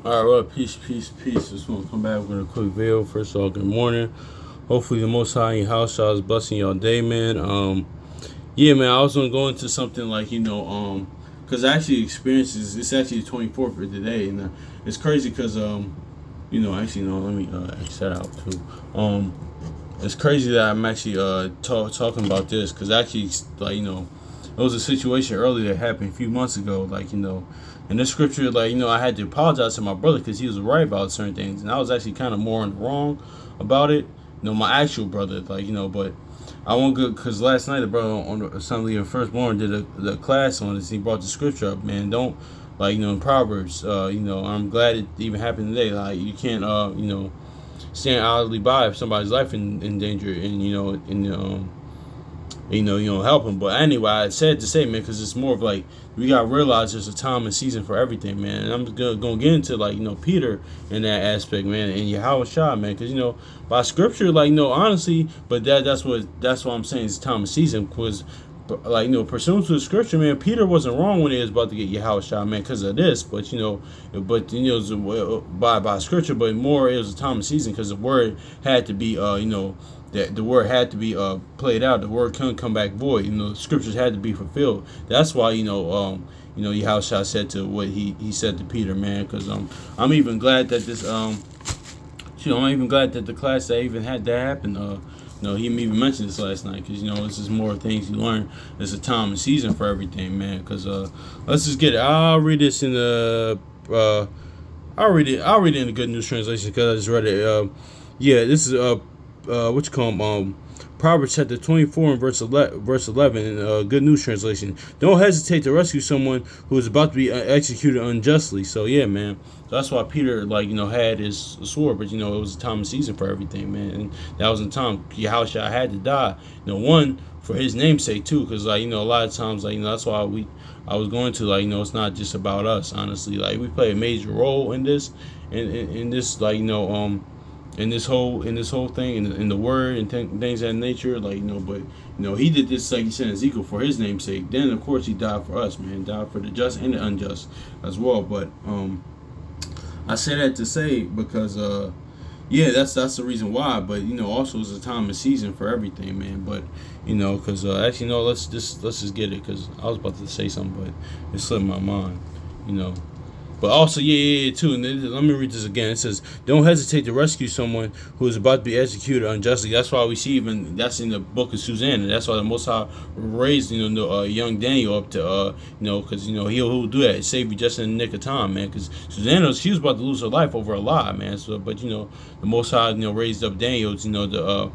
All right, well, peace. Just want to come back with a quick video. First of all, good morning. Hopefully, the Most High in your house y'all is blessing y'all day, man. Yeah, man. I was gonna go into something like because I actually experienced this. It's actually the 24th of today, and it's crazy because actually no, let me X that out too. It's crazy that I'm actually talking about this because actually it was a situation earlier that happened a few months ago, in this scripture, I had to apologize to my brother because he was right about certain things, and I was actually kind of more in the wrong about it. My actual brother, but I won't go because last night the brother on the Assembly of Firstborn did the class on this. He brought the scripture up, man. Don't in Proverbs, I'm glad it even happened today. Like you can't, stand idly by if somebody's life in danger, and you don't help them. But anyway, I said to say, man, because it's more of like we gotta realize there's a time and season for everything, man. And I'm gonna get into Peter in that aspect, man, and Yahweh Shah, man, because by scripture, honestly, but that's what I'm saying. It's time and season because. Pursuant to the scripture, man, Peter wasn't wrong when he was about to get Yahweh Shah, man, because of this. By scripture, but more it was a time and season because the word had to be, that the word had to be played out. The word couldn't come back void. The scriptures had to be fulfilled. That's why Yahushua said to what he said to Peter, man. Because I'm even glad that this I'm even glad that the class that even had that happen. He even mentioned this last night because this is more things you learn. There's a time and season for everything, man. Because let's just get it. I'll read this in the. I'll read it. I'll read it in the Good News Translation because I just read it. Yeah, this is what you call them, Proverbs chapter 24 and verse 11 in Good News Translation. Don't hesitate to rescue someone who is about to be executed unjustly. So yeah, man. So that's why Peter had his sword, but it was a time and season for everything, man. And that was in time Yahushua had to die. One for his namesake too, because a lot of times that's why I was going to it's not just about us. Honestly, we play a major role in this, in this in this whole thing, in the word and things of that nature, but he did this like he said in Ezekiel for his name's sake. Then of course he died for us, man, died for the just and the unjust as well. But I say that to say because yeah, that's the reason why. But also it's a time and season for everything, man. But because actually no, let's just get it because I was about to say something, but it slipped my mind, you know. But also, yeah, too. And let me read this again. It says, "Don't hesitate to rescue someone who is about to be executed unjustly." That's why we see even that's in the book of Susanna. That's why the Most High raised young Daniel up to because he'll do that, save you just in the nick of time, man. Because Susanna, she was about to lose her life over a lie, man. So, but the Most High raised up Daniel to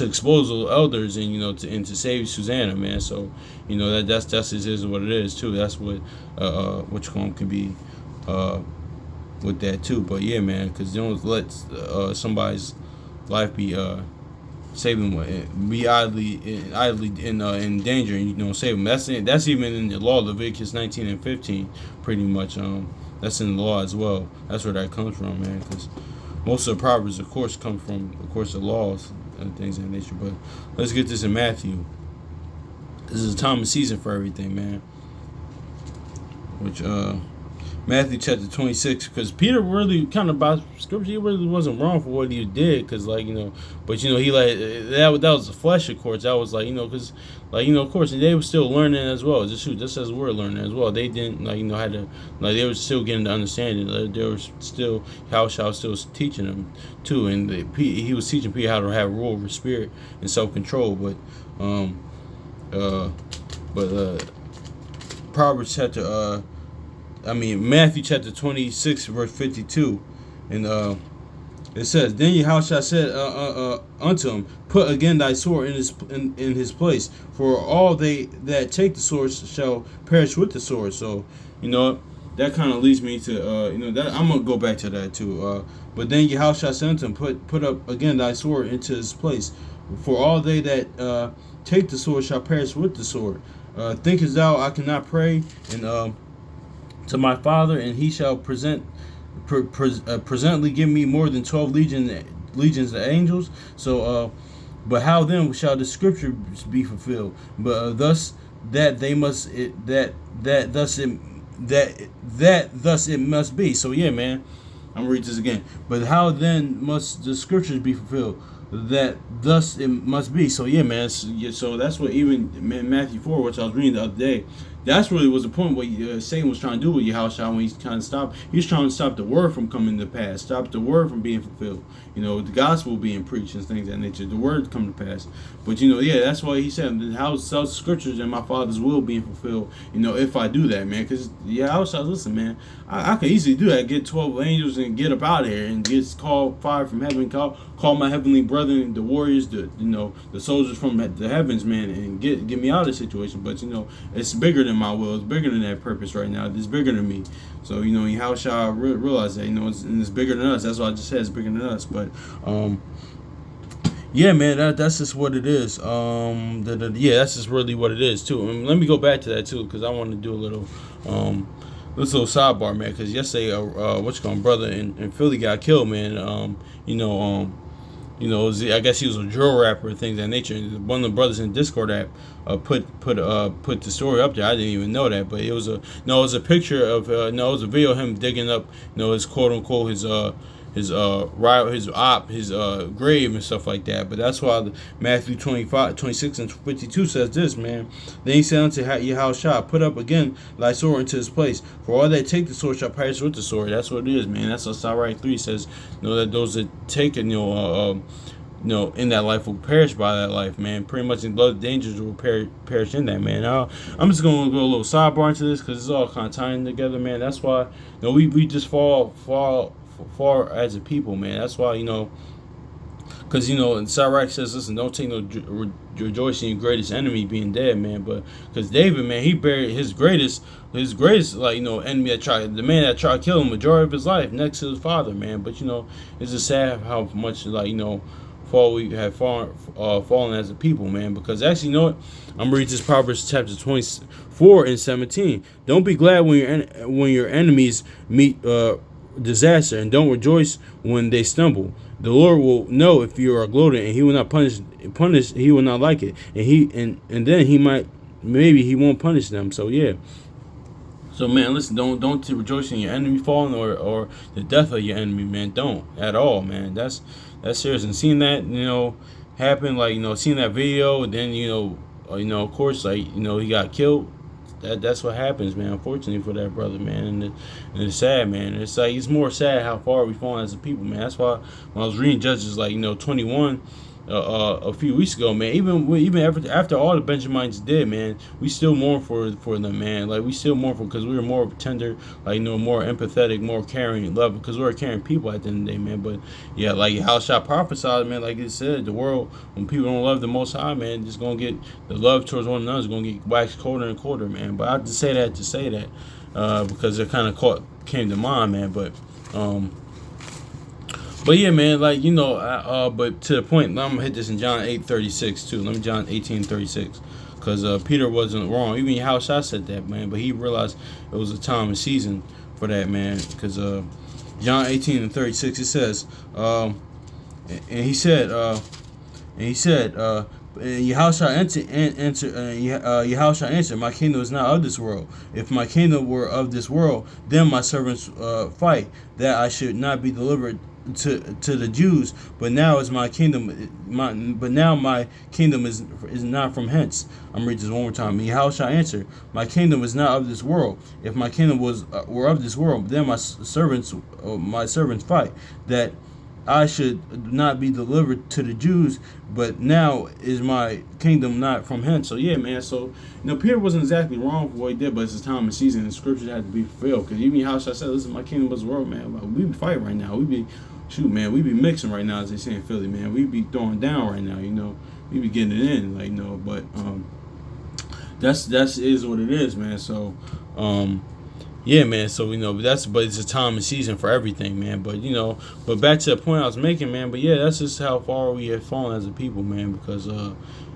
expose those elders and to save Susanna, man. So that's just is what it is too. That's what which one can be with that too. But yeah, man, because don't let somebody's life be saving be idly in danger, and save them. That's even in the law, Leviticus 19 and 15, pretty much. That's in the law as well. That's where that comes from, man. Because most of the proverbs, of course, come from, of course, the laws and things of that nature. But let's get this in Matthew. This is a time and season for everything, man. Which Matthew chapter 26, because Peter really kind of by scripture, he really wasn't wrong for what he did, because but he that was the flesh, of course. That was because of course they were still learning as well. Just as we're learning as well. They didn't had to they were still getting the understanding. They were still how was still teaching them too, and he was teaching Peter how to have rule over spirit and self control. But Proverbs chapter Matthew chapter 26 verse 52, and it says, "Then Yahushua said unto him, Put again thy sword in his place, for all they that take the sword shall perish with the sword." So that kind of leads me to that I'm gonna go back to that too. But then Yahushua said unto him, Put up again thy sword into his place, for all they that take the sword shall perish with the sword. Thinkest thou I cannot pray and to my Father, and he shall presently give me more than 12 legions of angels? So but how then shall the scriptures be fulfilled? But thus that they must that thus it that thus it must be. So yeah, man, I'm gonna read this again. But how then must the scriptures be fulfilled? That thus it must be. So yeah, man. So that's what even in Matthew 4, which I was reading the other day. That's really was the point what Satan was trying to do with Yahushua when he's trying to stop. He's trying to stop the word from coming to pass, stop the word from being fulfilled. The gospel being preached and things of that nature. The word come to pass. But yeah, that's why he said, "How self scriptures and my Father's will being fulfilled." If I do that, man, because Yahushua, listen, man, I could easily do that. Get 12 angels and get up out of here and get called fire from heaven. Call my heavenly brethren, the warriors, the soldiers from the heavens, man, and get me out of this situation. But it's bigger than my will. It's bigger than that purpose right now. It's bigger than me. So how shall I realize that? It's bigger than us. That's what I just said. It's bigger than us. But yeah, man, that's just what it is. Yeah, that's just really what it is too. Let me go back to that too, because I want to do a little this little sidebar, man. Because yesterday, brother in Philly got killed, man. I guess he was a drill rapper and things of that nature. And one of the brothers in Discord app put the story up there. I didn't even know that, but it was a picture of it was a video of him digging up his quote unquote his grave and stuff like that. But that's why Matthew 25:26 and 52 says this, man. Then he said unto Yahushua, put up again thy sword into his place. For all that take the sword shall perish with the sword. That's what it is, man. That's what Sirach 3 says. That those that take it, in that life will perish by that life, man. Pretty much in blood dangers will perish in that, man. I'm just going to go a little sidebar into this because it's all kind of tying together, man. That's why we just fall far as a people, man. That's why because and Sirach says, listen, don't take no rejoicing in your greatest enemy being dead, man. But because David, man, he buried his greatest enemy the man that tried to kill him majority of his life next to his father, man. But it's just sad how much fall we have fallen as a people, man. Because actually, I'm gonna read this Proverbs chapter 24 and 17. Don't be glad when your enemies meet disaster, and don't rejoice when they stumble. The Lord will know if you are gloating, and He will not punish. He will not like it, and then He won't punish them. So yeah. So man, listen, don't rejoice in your enemy falling or the death of your enemy, man. Don't at all, man. That's serious. And seeing that happen, seeing that video, and then of course, he got killed. That's what happens, man. Unfortunately for that brother, man, and it's sad, man. It's more sad how far we fallen as a people, man. That's why when I was reading Judges 21 a few weeks ago, man. Even after all the Benjamites did, man, we still mourn for them, man. Like we still mourn because we were more tender, more empathetic, more caring, love, because we were caring people at the end of the day, man. But yeah, like how Shah prophesied, man, like it said, the world when people don't love the Most High, man, just gonna get the love towards one another is gonna get waxed colder and colder, man. But I just say that because it kind of came to mind, man. But yeah, man, but to the point, I'm gonna hit this in John 8:36 too. Let me John 18:36, because Peter wasn't wrong. Even Yahushua said that, man, but he realized it was a time and season for that, man. Because John 18:36, it says, and he said, Yahushua answered, my kingdom is not of this world. If my kingdom were of this world, then my servants fight, that I should not be delivered to the Jews. But now is my kingdom, my kingdom is not from hence. I'm reading this one more time. Yahushua answered, my kingdom is not of this world. If my kingdom were of this world, then my servants fight, that I should not be delivered to the Jews, but now is my kingdom not from hence. So yeah, man. So Peter wasn't exactly wrong for what he did, but it's his time and season, and scriptures had to be fulfilled. Because even how should I say, listen, my kingdom was the world, man. We be fighting right now. We be mixing right now, as they say in Philly, man. We be throwing down right now, We be getting it in, But that's is what it is, man. So yeah, man. So but it's a time and season for everything, man. But but back to the point I was making, man. But yeah, that's just how far we have fallen as a people, man. Because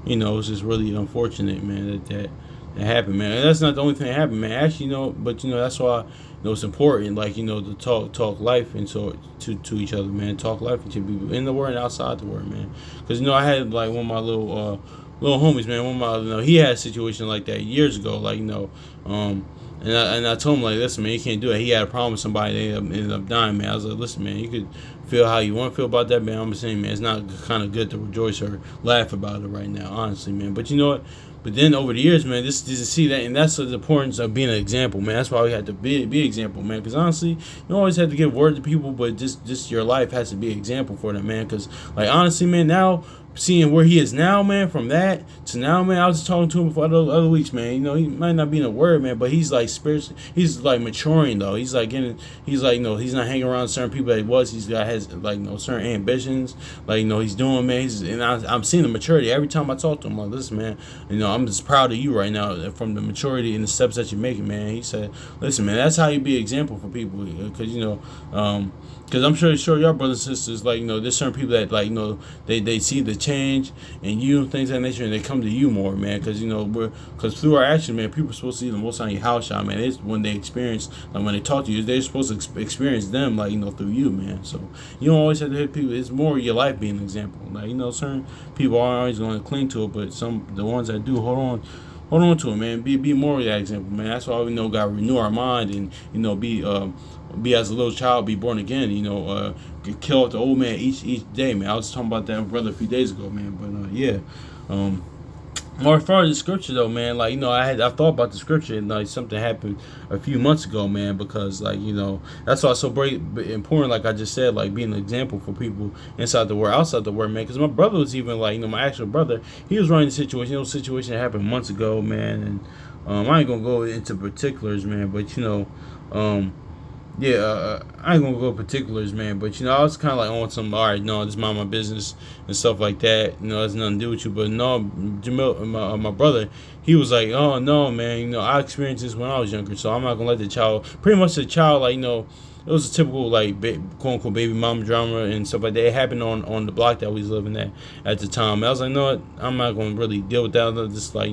it's just really unfortunate, man, that happened, man. And that's not the only thing that happened, man. Actually, but that's why it's important, to talk life and so to each other, man. Talk life into people in the word and outside the word, man. Because I had one of my little homies, man. One of my he had a situation like that years ago, and And I told him like, listen, man, you can't do it. He had a problem with somebody. They ended up dying, man. I was like, listen, man, you could feel how you want to feel about that, man. I'm just saying, man, it's not kind of good to rejoice or laugh about it right now, honestly, man. But you know what? But then over the years, man, this to see that, and that's the importance of being an example, man. That's why we have to be example, man. Because honestly, you don't always have to give word to people, but just your life has to be an example for them, man. Because like honestly, man, now seeing where he is now, man, from that to now, man, I was just talking to him for other weeks, man. You know, he might not be in a word, man, but he's like spiritually, he's like maturing though. He's like getting, he's like, he's not hanging around certain people that he was. Has like, certain ambitions, like, he's doing, man. And I'm seeing the maturity every time I talk to him. Like, listen, man, I'm just proud of you right now from the maturity and the steps that you're making, man. He said, listen, man, that's how you be an example for people, because because I'm sure your brothers and sisters, like, there's certain people that, like, they see the change in you and things of that nature, and they come to you more, man, because through our action, man, people are supposed to see the most on your house shot, man. It's when they experience, like, when they talk to you, they're supposed to experience them, like, through you, man. So you don't always have to hit people. It's more your life being an example. Like, certain people aren't always going to cling to it, but the ones that do, hold on to it, man. Be more of that example, man. That's why we got to renew our mind and be as a little child, be born again. Kill off the old man each day, man. I was talking about that with brother a few days ago, man. But yeah. More as far as the scripture though, man, like, I thought about the scripture, and like something happened a few months ago, man, because like, that's why it's so important, like I just said, like being an example for people inside the world, outside the world, man. Because my brother was even like, my actual brother, he was running the situation. Situation that happened months ago, man, and I ain't gonna go into particulars, man, but yeah, I ain't gonna go particulars, man, but I was kind of like on some, all right, no, this is my business and stuff like that. It's nothing to do with you. But no, Jamil, my brother, he was like, oh no, man, I experienced this when I was younger, so I'm not gonna let the child. Pretty much the child, like, it was a typical like quote unquote baby mama drama and stuff like that. It happened on the block that we was living at the time. And I was like, no, I'm not gonna really deal with that. Just like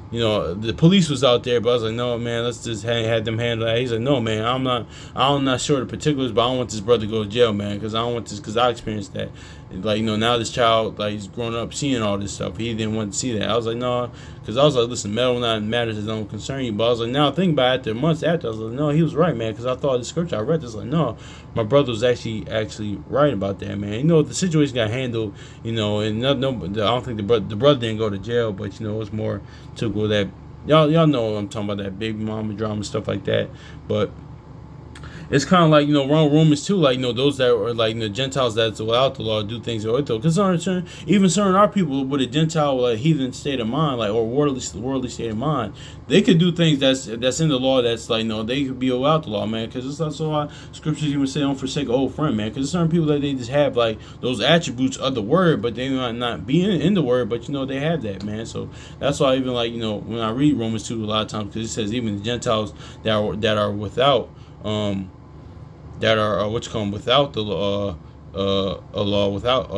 the police was out there, but I was like, no, man, let's just have them handle that. He's like, no, man, I'm not sure the particulars, but I don't want this brother to go to jail, man, because I experienced that. Like, now this child, like, he's grown up seeing all this stuff. He didn't want to see that. I was like, no, because I was like, listen, metal not matters, it don't concern you. But I was like, now think about it, months after, I was like, no, he was right, man, because I thought the scripture I read this, like, no, my brother was actually right about that, man. The situation got handled, and no, I don't think the brother didn't go to jail, but it was more typical that y'all know what I'm talking about, that baby mama drama, stuff like that. But it's kind of like, wrong Romans too, like, those that are like, Gentiles that's without the law do things with though. Because certain our people with a Gentile, like, heathen state of mind, like, or worldly state of mind, they could do things that's in the law that's like, they could be without the law, man. Because it's also why scriptures even say, don't forsake an old friend, man. Because certain people that they just have like those attributes of the word, but they might not be in the word, but they have that, man. So that's why even like, when I read Romans 2 a lot of times, because it says even the Gentiles that are without that are without the law, a law, without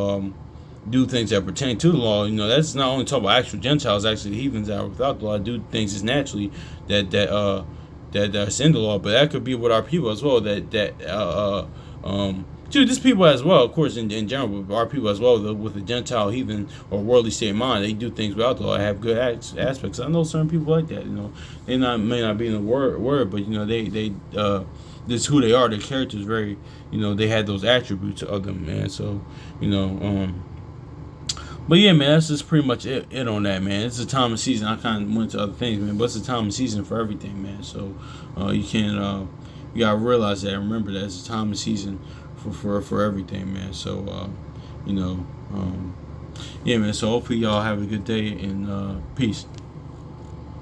do things that pertain to the law. That's not only talking about actual Gentiles, actually the heathens that are without the law do things just naturally that's in the law. But that could be with our people as well. Just people as well, of course, in general, but our people as well, with the Gentile, heathen, or worldly state of mind, they do things without the law. Have good aspects. I know certain people like that. They may not be in the word, but they this is who they are. Their character is very, they had those attributes of them, man. So, but yeah, man, that's just pretty much it on that, man. It's a time of season. I kind of went to other things, man, but it's a time of season for everything, man. So, you can't, you gotta realize that. Remember that it's a time of season for everything, man. So, yeah, man. So hopefully y'all have a good day and peace.